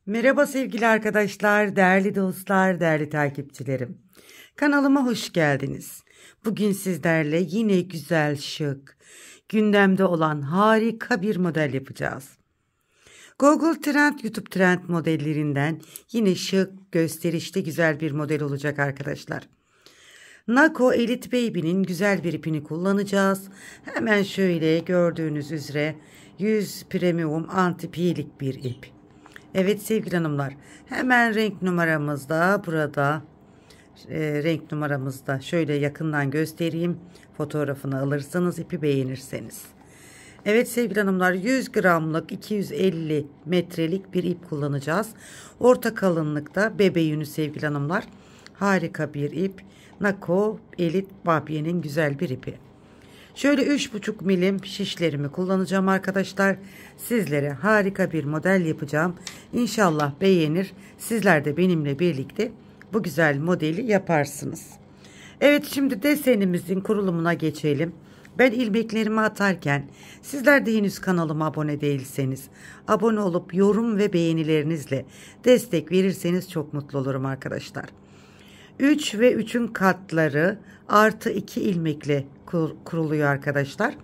Merhaba sevgili arkadaşlar, değerli dostlar, değerli takipçilerim. Kanalıma hoş geldiniz. Bugün sizlerle yine güzel, şık, gündemde olan harika bir model yapacağız. Google Trend, YouTube Trend modellerinden yine şık, gösterişli güzel bir model olacak arkadaşlar. Nako Elite Baby'nin güzel bir ipini kullanacağız. Hemen şöyle gördüğünüz üzere 100 premium anti piyelik bir ip. Evet sevgili hanımlar, hemen renk numaramızda burada renk numaramızda şöyle yakından göstereyim, fotoğrafını alırsanız ipi beğenirseniz. Evet sevgili hanımlar, 100 gramlık 250 metrelik bir ip kullanacağız. Orta kalınlıkta bebe yünü sevgili hanımlar, harika bir ip. Nako Elite Baby'nin güzel bir ipi. Şöyle 3,5 milim şişlerimi kullanacağım arkadaşlar. Sizlere harika bir model yapacağım. İnşallah beğenir. Sizler de benimle birlikte bu güzel modeli yaparsınız. Evet, şimdi desenimizin kurulumuna geçelim. Ben ilmeklerimi atarken sizler de henüz kanalıma abone değilseniz abone olup yorum ve beğenilerinizle destek verirseniz çok mutlu olurum arkadaşlar. 3 ve 3'ün katları artı 2 ilmekle kuruluyor arkadaşlar.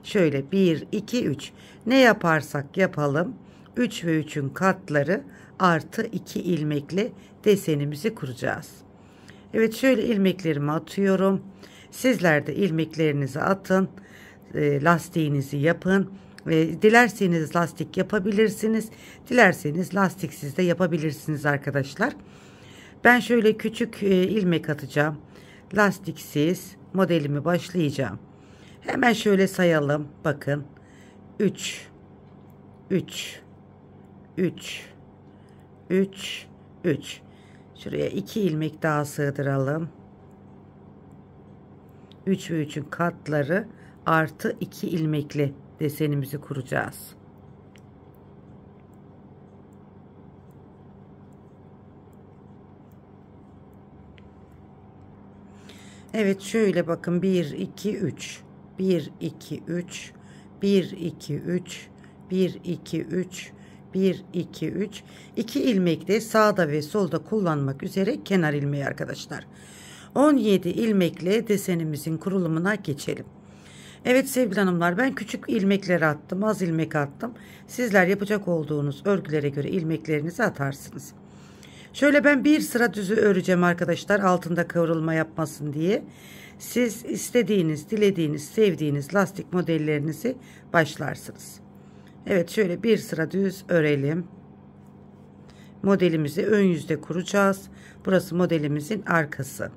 Şöyle 1, 2, 3 ne yaparsak yapalım 3 ve 3'ün katları artı 2 ilmekle desenimizi kuracağız. Evet, şöyle ilmeklerimi atıyorum. Sizler de ilmeklerinizi atın. Lastiğinizi yapın. Dilerseniz lastik yapabilirsiniz. Dilerseniz lastiksiz de yapabilirsiniz arkadaşlar. Ben şöyle küçük ilmek atacağım. Lastiksiz modelimi başlayacağım. Hemen şöyle sayalım. Bakın. 3 3 3 3 3. Şuraya 2 ilmek daha sığdıralım. 3 ve 3'ün katları artı 2 ilmekle desenimizi kuracağız. Evet, şöyle bakın, 1 2 3 1 2 3 1 2 3 1 2 3 1 2 3 2 ilmek de sağda ve solda kullanmak üzere kenar ilmeği arkadaşlar. 17 ilmekle desenimizin kurulumuna geçelim. Evet sevgili hanımlar, ben küçük ilmekleri attım, az ilmek attım. Sizler yapacak olduğunuz örgülere göre ilmeklerinizi atarsınız. Şöyle ben bir sıra düzü öreceğim arkadaşlar, altında kıvrılma yapmasın diye. Siz istediğiniz, dilediğiniz, sevdiğiniz lastik modellerinizi başlarsınız. Evet, şöyle bir sıra düz örelim. Modelimizi ön yüzde kuracağız. Burası modelimizin arkası.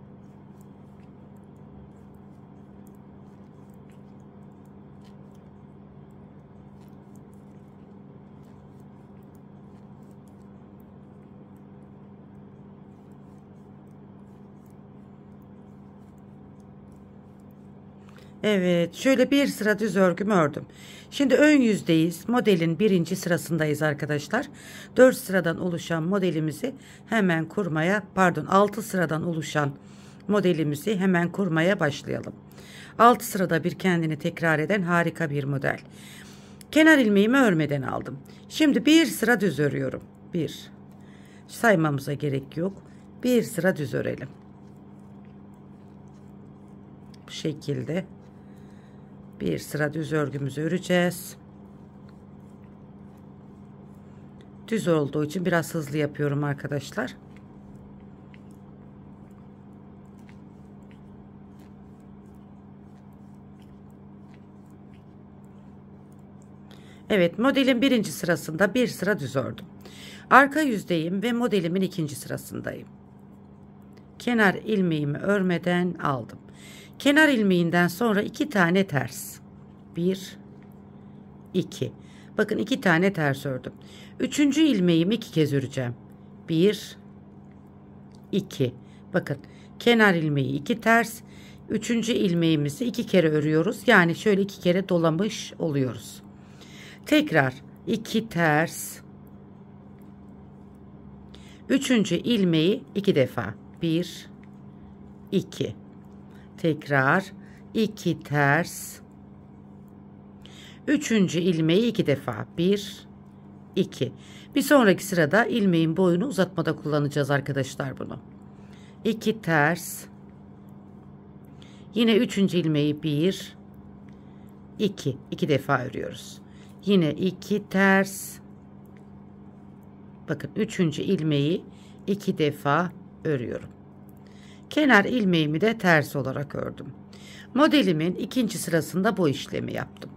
Evet, şöyle bir sıra düz örgümü ördüm. Şimdi ön yüzdeyiz. Modelin birinci sırasındayız arkadaşlar. 4 sıradan oluşan modelimizi hemen kurmaya, 6 sıradan oluşan modelimizi hemen kurmaya başlayalım. 6 sırada bir kendini tekrar eden harika bir model. Kenar ilmeğimi örmeden aldım. Şimdi bir sıra düz örüyorum. Bir. Saymamıza gerek yok. Bir sıra düz örelim. Bu şekilde. Bir sıra düz örgümüzü öreceğiz. Düz olduğu için biraz hızlı yapıyorum arkadaşlar. Evet, modelin birinci sırasında bir sıra düz ördüm. Arka yüzdeyim ve modelimin ikinci sırasındayım. Kenar ilmeğimi örmeden aldım. Kenar ilmeğinden sonra 2 tane ters. 1 2. Bakın 2 tane ters ördüm. 3. ilmeğimi 2 kez öreceğim. 1 2. Bakın, kenar ilmeği 2 ters. 3. ilmeğimizi 2 kere örüyoruz. Yani şöyle 2 kere dolamış oluyoruz. Tekrar 2 ters. 3. ilmeği 2 defa. 1 2. Tekrar 2 ters. 3. ilmeği 2 defa. 1 2. Bir sonraki sırada ilmeğin boyunu uzatmada kullanacağız arkadaşlar bunu. 2 ters. Yine 3. ilmeği 1, 2. 2 defa örüyoruz. Yine 2 ters. Bakın 3. ilmeği 2 defa örüyorum. Kenar ilmeğimi de ters olarak ördüm. Modelimin ikinci sırasında bu işlemi yaptım.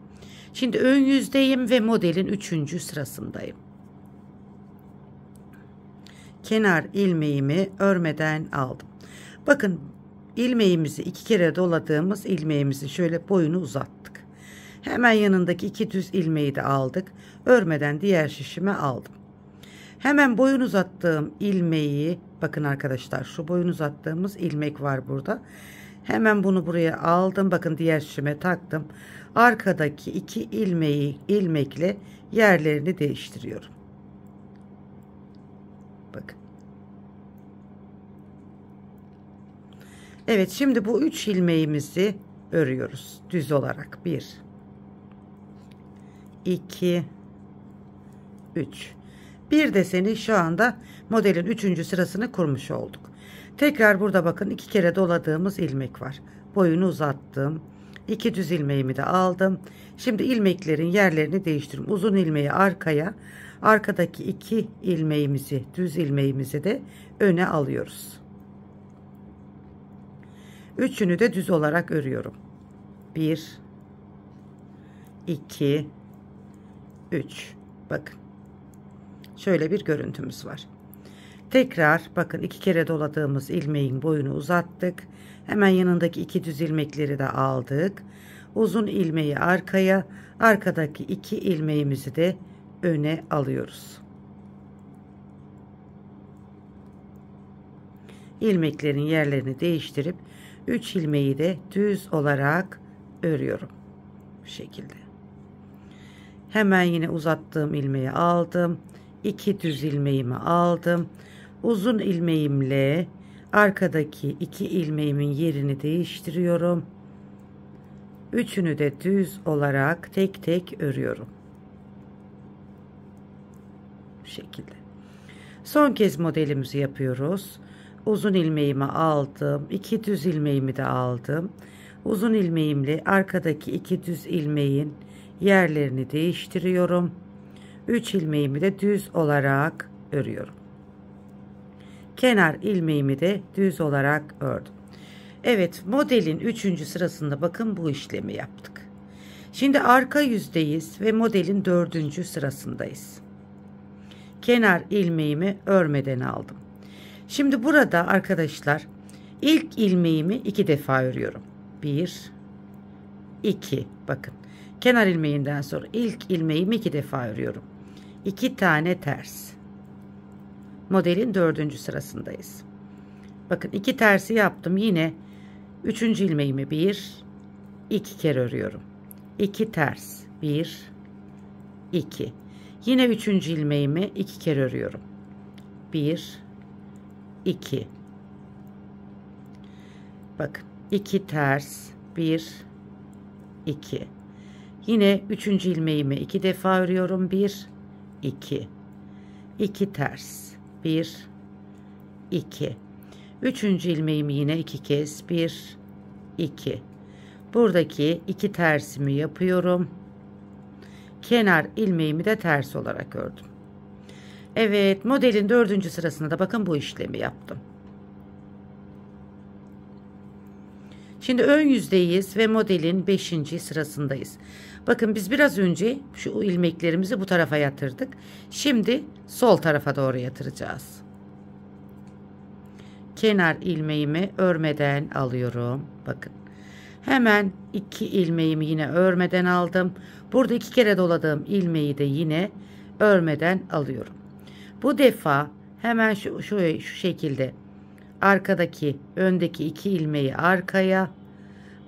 Şimdi ön yüzdeyim ve modelin 3. sırasındayım. Kenar ilmeğimi örmeden aldım. Bakın ilmeğimizi 2 kere doladığımız ilmeğimizi şöyle boyunu uzattık. Hemen yanındaki 2 düz ilmeği de aldık. Örmeden diğer şişime aldım. Hemen boyun uzattığım ilmeği, bakın arkadaşlar şu boyun uzattığımız ilmek var burada. Hemen bunu buraya aldım. Bakın diğer şişime taktım. Arkadaki 2 ilmekle yerlerini değiştiriyorum. Bakın. Evet, şimdi bu 3 ilmeğimizi örüyoruz düz olarak. 1 2 3. Bir deseni şu anda modelin 3. sırasını kurmuş olduk. Tekrar burada bakın 2 kere doladığımız ilmek var. Boyunu uzattım. 2 düz ilmeğimi de aldım. Şimdi ilmeklerin yerlerini değiştiriyorum. Uzun ilmeği arkaya, arkadaki 2 ilmeğimizi, düz ilmeğimizi de öne alıyoruz. Üçünü de düz olarak örüyorum. 1 2 3. Bakın. Şöyle bir görüntümüz var. Tekrar bakın 2 kere doladığımız ilmeğin boyunu uzattık. Hemen yanındaki 2 düz ilmekleri de aldık. Uzun ilmeği arkaya, arkadaki 2 ilmeğimizi de öne alıyoruz. İlmeklerin yerlerini değiştirip 3 ilmeği de düz olarak örüyorum. Bu şekilde. Hemen yine uzattığım ilmeği aldım. 2 düz ilmeğimi aldım. Uzun ilmeğimle arkadaki 2 ilmeğimin yerini değiştiriyorum. Üçünü de düz olarak tek tek örüyorum. Bu şekilde. Son kez modelimizi yapıyoruz. Uzun ilmeğimi aldım. 2 düz ilmeğimi de aldım. Uzun ilmeğimle arkadaki 2 düz ilmeğin yerlerini değiştiriyorum. 3 ilmeğimi de düz olarak örüyorum. Kenar ilmeğimi de düz olarak ördüm. Evet, modelin 3. sırasında bakın bu işlemi yaptık. Şimdi arka yüzdeyiz ve modelin 4. sırasındayız. Kenar ilmeğimi örmeden aldım. Şimdi burada arkadaşlar ilk ilmeğimi 2 defa örüyorum. 1 2. Bakın. Kenar ilmeğinden sonra ilk ilmeğimi 2 defa örüyorum. 2 tane ters. Modelin 4. sırasındayız. Bakın 2 tersi yaptım. Yine 3. ilmeğimi 2 kere örüyorum. 2 ters. 1 2. Yine 3. ilmeğimi 2 kere örüyorum. 1 2. Bakın 2 ters. 1 2. Yine 3. ilmeğimi 2 defa örüyorum. 1 2. 2 ters. 1 2. 3. ilmeğimi yine 2 kez 1 2. Buradaki 2 tersimi yapıyorum. Kenar ilmeğimi de ters olarak ördüm. Evet, modelin 4. sırasında da bakın bu işlemi yaptım. Şimdi ön yüzdeyiz ve modelin 5. sırasındayız. Bakın biz biraz önce şu ilmeklerimizi bu tarafa yatırdık. Şimdi sol tarafa doğru yatıracağız. Kenar ilmeğimi örmeden alıyorum. Bakın. Hemen 2 ilmeğimi yine örmeden aldım. Burada 2 kere doladığım ilmeği de yine örmeden alıyorum. Bu defa hemen şu şekilde arkadaki öndeki 2 ilmeği arkaya,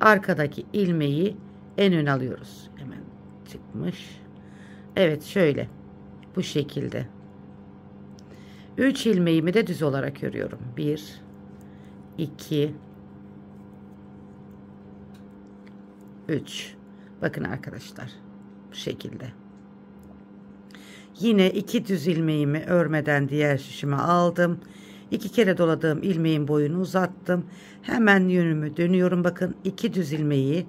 arkadaki ilmeği en ön alıyoruz. Hemen çıkmış. Evet, şöyle bu şekilde. 3 ilmeğimi de düz olarak örüyorum. 1 2 3. Bakın arkadaşlar bu şekilde. Yine 2 düz ilmeğimi örmeden diğer şişime aldım. 2 kere doladığım ilmeğin boyunu uzattım. Hemen yönümü dönüyorum. Bakın 2 düz ilmeği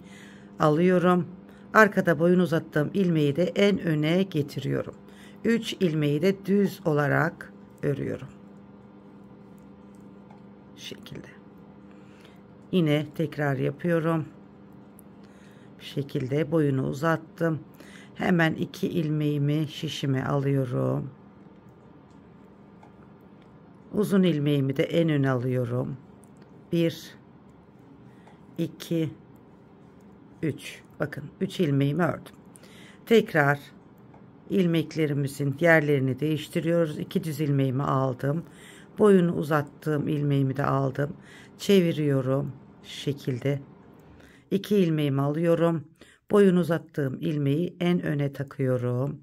alıyorum. Arkada boyun uzattığım ilmeği de en öne getiriyorum. 3 ilmeği de düz olarak örüyorum. Şu şekilde. Yine tekrar yapıyorum. Bu şekilde boyunu uzattım. Hemen 2 ilmeğimi şişime alıyorum. Uzun ilmeğimi de en öne alıyorum. 1 2 3. Bakın 3 ilmeğimi ördüm. Tekrar ilmeklerimizin yerlerini değiştiriyoruz. 2 düz ilmeğimi aldım. Boyunu uzattığım ilmeğimi de aldım. Çeviriyorum. Şu şekilde. 2 ilmeğimi alıyorum. Boyunu uzattığım ilmeği en öne takıyorum.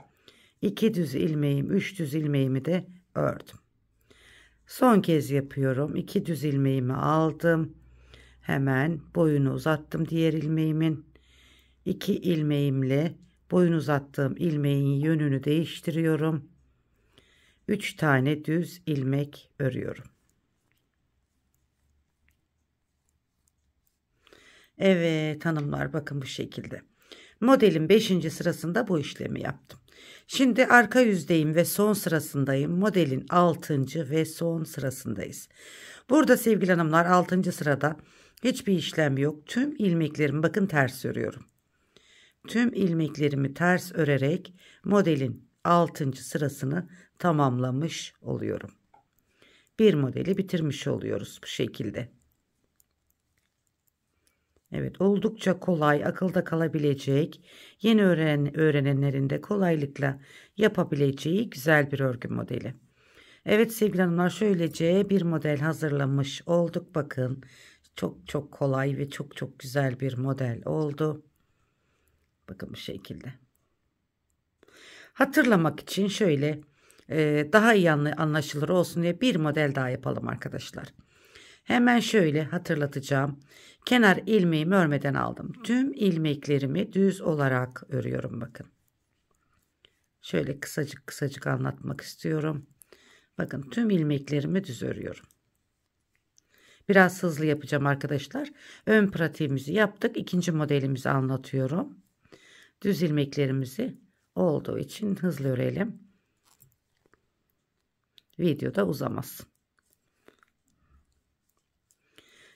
2 düz ilmeğim, 3 düz ilmeğimi de ördüm. Son kez yapıyorum. 2 düz ilmeğimi aldım. Hemen boyunu uzattım diğer ilmeğimin. 2 ilmeğimle boyun uzattığım ilmeğin yönünü değiştiriyorum. 3 tane düz ilmek örüyorum. Evet hanımlar, bakın bu şekilde. Modelin 5. sırasında bu işlemi yaptım. Şimdi arka yüzdeyim ve son sırasındayım. Modelin 6. ve son sırasındayız. Burada sevgili hanımlar 6. sırada hiçbir işlem yok. Tüm ilmeklerimi bakın ters örüyorum. Tüm ilmeklerimi ters örerek modelin 6. sırasını tamamlamış oluyorum. Bir modeli bitirmiş oluyoruz bu şekilde. Evet, oldukça kolay, akılda kalabilecek, yeni öğrenenlerin de kolaylıkla yapabileceği güzel bir örgü modeli. Evet sevgili hanımlar, şöylece bir model hazırlamış olduk. Bakın çok kolay ve çok güzel bir model oldu. Bakın bu şekilde. Hatırlamak için şöyle daha iyi anlaşılır olsun diye bir model daha yapalım arkadaşlar. Hemen şöyle hatırlatacağım. Kenar ilmeğimi örmeden aldım. Tüm ilmeklerimi düz olarak örüyorum bakın. Şöyle kısacık anlatmak istiyorum. Bakın tüm ilmeklerimi düz örüyorum. Biraz hızlı yapacağım arkadaşlar. Ön pratiğimizi yaptık. İkinci modelimizi anlatıyorum. Düz ilmeklerimizi olduğu için hızlı örelim. Videoda uzamasın.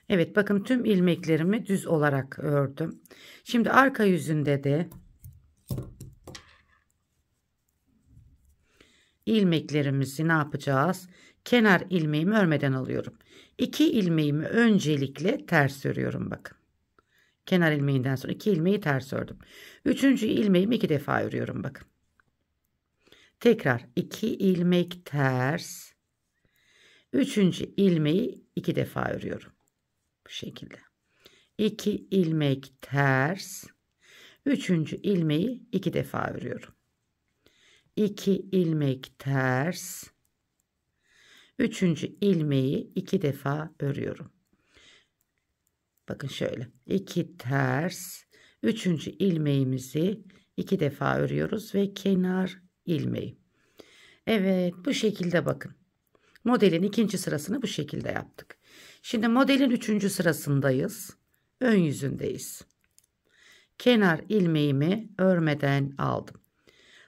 Evet bakın tüm ilmeklerimi düz olarak ördüm. Şimdi arka yüzünde de ilmeklerimizi ne yapacağız? Kenar ilmeğimi örmeden alıyorum. 2 ilmeğimi öncelikle ters örüyorum bakın. Kenar ilmeğinden sonra 2 ilmeği ters ördüm. 3. ilmeğimi 2 defa örüyorum bakın. Tekrar 2 ilmek ters. 3. ilmeği 2 defa örüyorum. Bu şekilde. 2 ilmek ters. 3. ilmeği 2 defa örüyorum. 2 ilmek ters. 3. ilmeği 2 defa örüyorum. Bakın şöyle. 2 ters. 3. ilmeğimizi 2 defa örüyoruz ve kenar ilmeği. Evet bu şekilde bakın. Modelin 2. sırasını bu şekilde yaptık. Şimdi modelin 3. sırasındayız. Ön yüzündeyiz. Kenar ilmeğimi örmeden aldım.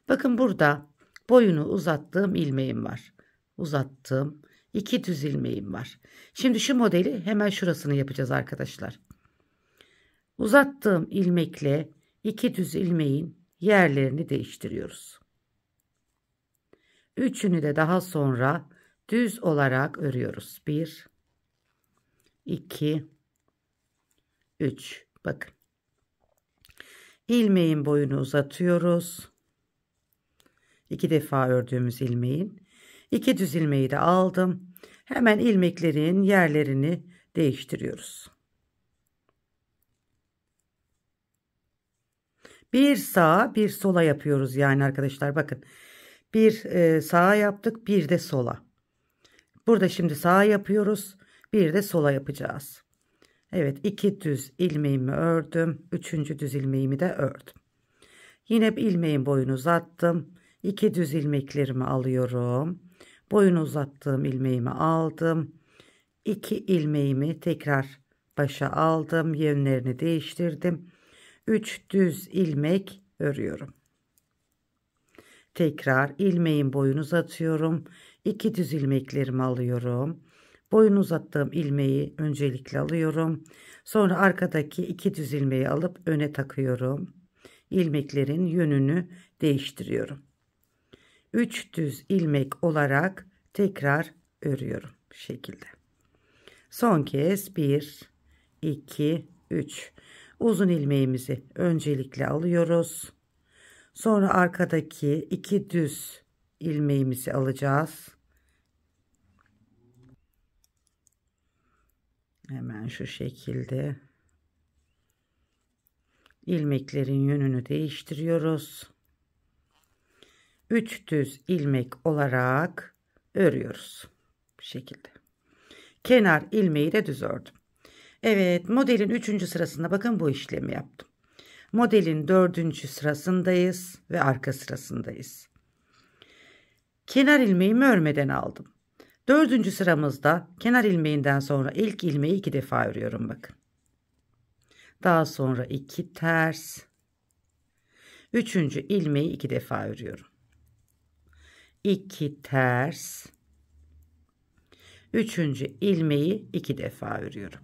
Bakın burada boyunu uzattığım ilmeğim var. Uzattığım 2 düz ilmeğim var. Şimdi şu modeli hemen şurasını yapacağız arkadaşlar. Uzattığım ilmekle 2 düz ilmeğin yerlerini değiştiriyoruz. Üçünü de daha sonra düz olarak örüyoruz. 1 2 3. Bakın. İlmeğin boyunu uzatıyoruz. 2 defa ördüğümüz ilmeğin 2 düz ilmeği de aldım. Hemen ilmeklerin yerlerini değiştiriyoruz. Bir sağa bir sola yapıyoruz yani arkadaşlar. Bakın bir sağa yaptık, bir de sola. Burada şimdi sağa yapıyoruz, bir de sola yapacağız. Evet 2 düz ilmeğimi ördüm. 3. düz ilmeğimi de ördüm. Yine bir ilmeğin boyunu uzattım. 2 düz ilmeklerimi alıyorum. Boyunu uzattığım ilmeğimi aldım. 2 ilmeğimi tekrar başa aldım. Yönlerini değiştirdim. 3 düz ilmek örüyorum. Tekrar ilmeğin boyunu uzatıyorum. 2 düz ilmeklerimi alıyorum. Boyunu uzattığım ilmeği öncelikle alıyorum. Sonra arkadaki 2 düz ilmeği alıp öne takıyorum. İlmeklerin yönünü değiştiriyorum. 3 düz ilmek olarak tekrar örüyorum bu şekilde. Son kez 1 2 3 uzun ilmeğimizi öncelikle alıyoruz. Sonra arkadaki 2 düz ilmeğimizi alacağız. Hemen şu şekilde ilmeklerin yönünü değiştiriyoruz. 3 düz ilmek olarak örüyoruz. Bu şekilde. Kenar ilmeği de düz ördüm. Evet, modelin 3. sırasında bakın bu işlemi yaptım. Modelin 4. sırasındayız ve arka sırasındayız. Kenar ilmeğimi örmeden aldım. 4. sıramızda kenar ilmeğinden sonra ilk ilmeği 2 defa örüyorum bakın. Daha sonra 2 ters. 3. ilmeği 2 defa örüyorum. 2 ters. 3. ilmeği 2 defa örüyorum.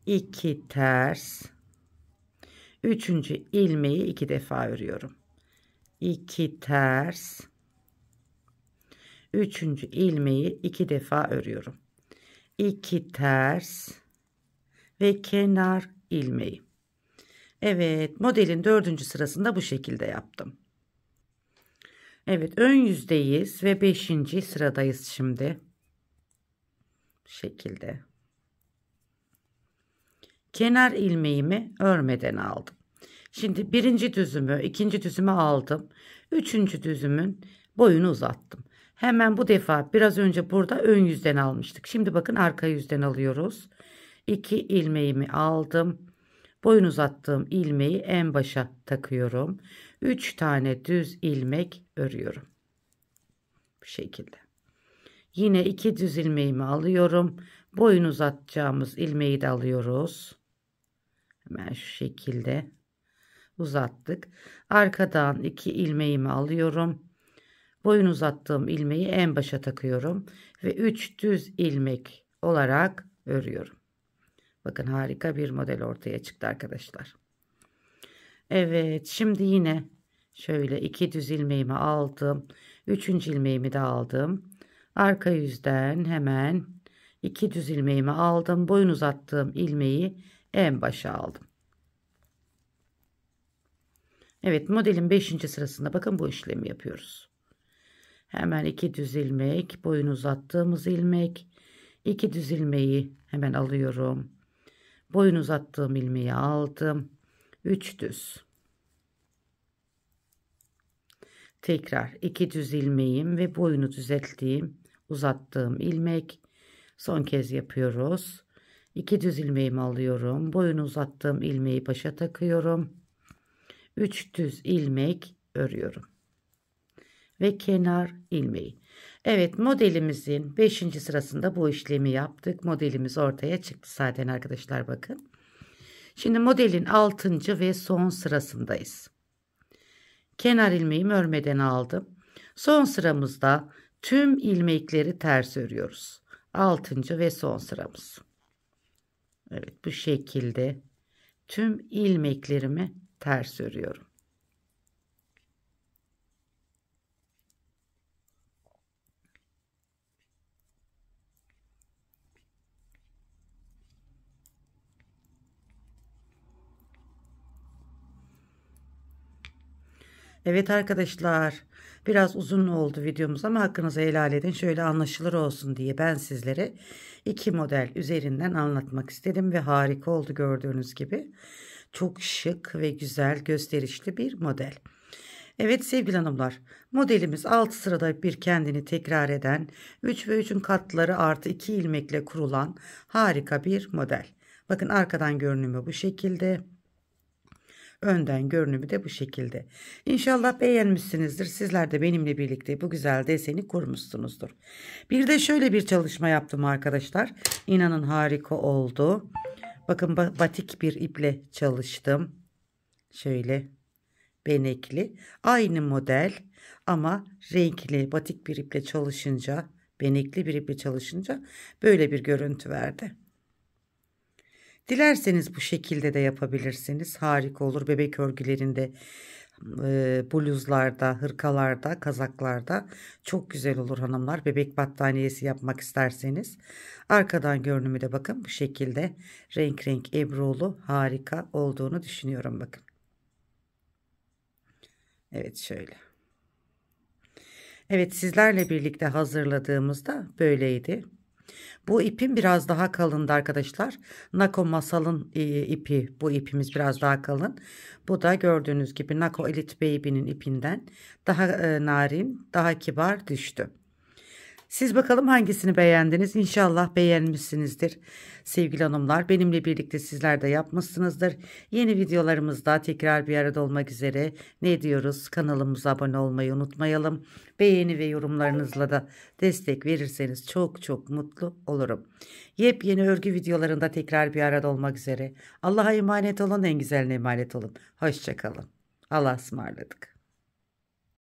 2 ters. 3. ilmeği 2 defa örüyorum. 2 ters. 3. ilmeği 2 defa örüyorum. 2 ters ve kenar ilmeği. Evet, modelin 4. sırasında bu şekilde yaptım. Evet, ön yüzdeyiz ve 5. sıradayız şimdi. Bu şekilde. Kenar ilmeğimi örmeden aldım. Şimdi birinci düzümü, ikinci düzümü aldım. 3. düzümün boyunu uzattım. Hemen bu defa biraz önce burada ön yüzden almıştık. Şimdi bakın arka yüzden alıyoruz. 2 ilmeğimi aldım. Boyun uzattığım ilmeği en başa takıyorum. 3 tane düz ilmek örüyorum. Bu şekilde. Yine 2 düz ilmeğimi alıyorum. Boyun uzatacağımız ilmeği de alıyoruz. Hemen şu şekilde uzattık. Arkadan 2 ilmeğimi alıyorum. Boyun uzattığım ilmeği en başa takıyorum ve 3 düz ilmek olarak örüyorum. Bakın harika bir model ortaya çıktı arkadaşlar. Evet, şimdi yine şöyle 2 düz ilmeğimi aldım. 3. ilmeğimi de aldım. Arka yüzden hemen 2 düz ilmeğimi aldım. Boyun uzattığım ilmeği en başa aldım. Evet, modelin 5. sırasında bakın bu işlemi yapıyoruz. Hemen 2 düz ilmek, boyun uzattığımız ilmek, 2 düz ilmeği hemen alıyorum. Boyun uzattığım ilmeği aldım. 3 düz. Tekrar 2 düz ilmeğim ve boyunu düzelttiğim, uzattığım ilmek. Son kez yapıyoruz. 2 düz ilmeğimi alıyorum. Boyunu uzattığım ilmeği başa takıyorum. 3 düz ilmek örüyorum. Ve kenar ilmeği. Evet, modelimizin 5. sırasında bu işlemi yaptık. Modelimiz ortaya çıktı zaten arkadaşlar bakın. Şimdi modelin 6. ve son sırasındayız. Kenar ilmeğimi örmeden aldım. Son sıramızda tüm ilmekleri ters örüyoruz. 6. ve son sıramız. Evet, bu şekilde tüm ilmeklerimi ters örüyorum. Evet arkadaşlar, biraz uzun oldu videomuz ama hakkınızı helal edin. Şöyle anlaşılır olsun diye ben sizlere 2 model üzerinden anlatmak istedim ve harika oldu gördüğünüz gibi. Çok şık ve güzel, gösterişli bir model. Evet sevgili hanımlar, modelimiz 6 sırada bir kendini tekrar eden 3 ve 3'ün katları artı 2 ilmekle kurulan harika bir model. Bakın arkadan görünümü bu şekilde. Önden görünümü de bu şekilde. İnşallah beğenmişsinizdir. Sizler de benimle birlikte bu güzel deseni kurmuşsunuzdur. Bir de şöyle bir çalışma yaptım arkadaşlar. İnanın harika oldu. Bakın batik bir iple çalıştım. Şöyle benekli. Aynı model ama renkli batik bir iple çalışınca, benekli bir iple çalışınca böyle bir görüntü verdi. Dilerseniz bu şekilde de yapabilirsiniz. Harika olur. Bebek örgülerinde, bluzlarda, hırkalarda, kazaklarda çok güzel olur hanımlar. Bebek battaniyesi yapmak isterseniz. Arkadan görünümü de bakın bu şekilde renk renk ebrulu harika olduğunu düşünüyorum bakın. Evet şöyle. Evet sizlerle birlikte hazırladığımızda böyleydi. Bu ipim biraz daha kalındı arkadaşlar. Nako Masal'ın ipi. Bu ipimiz biraz daha kalın. Bu da gördüğünüz gibi Nako Elite Baby'nin ipinden daha narin, daha kibar düştü. Siz bakalım hangisini beğendiniz? İnşallah beğenmişsinizdir sevgili hanımlar. Benimle birlikte sizler de yapmışsınızdır. Yeni videolarımızda tekrar bir arada olmak üzere ne diyoruz? Kanalımıza abone olmayı unutmayalım. Beğeni ve yorumlarınızla da destek verirseniz çok çok mutlu olurum. Yepyeni örgü videolarında tekrar bir arada olmak üzere. Allah'a emanet olun, en güzeline emanet olun. Hoşça kalın. Allah'a ısmarladık.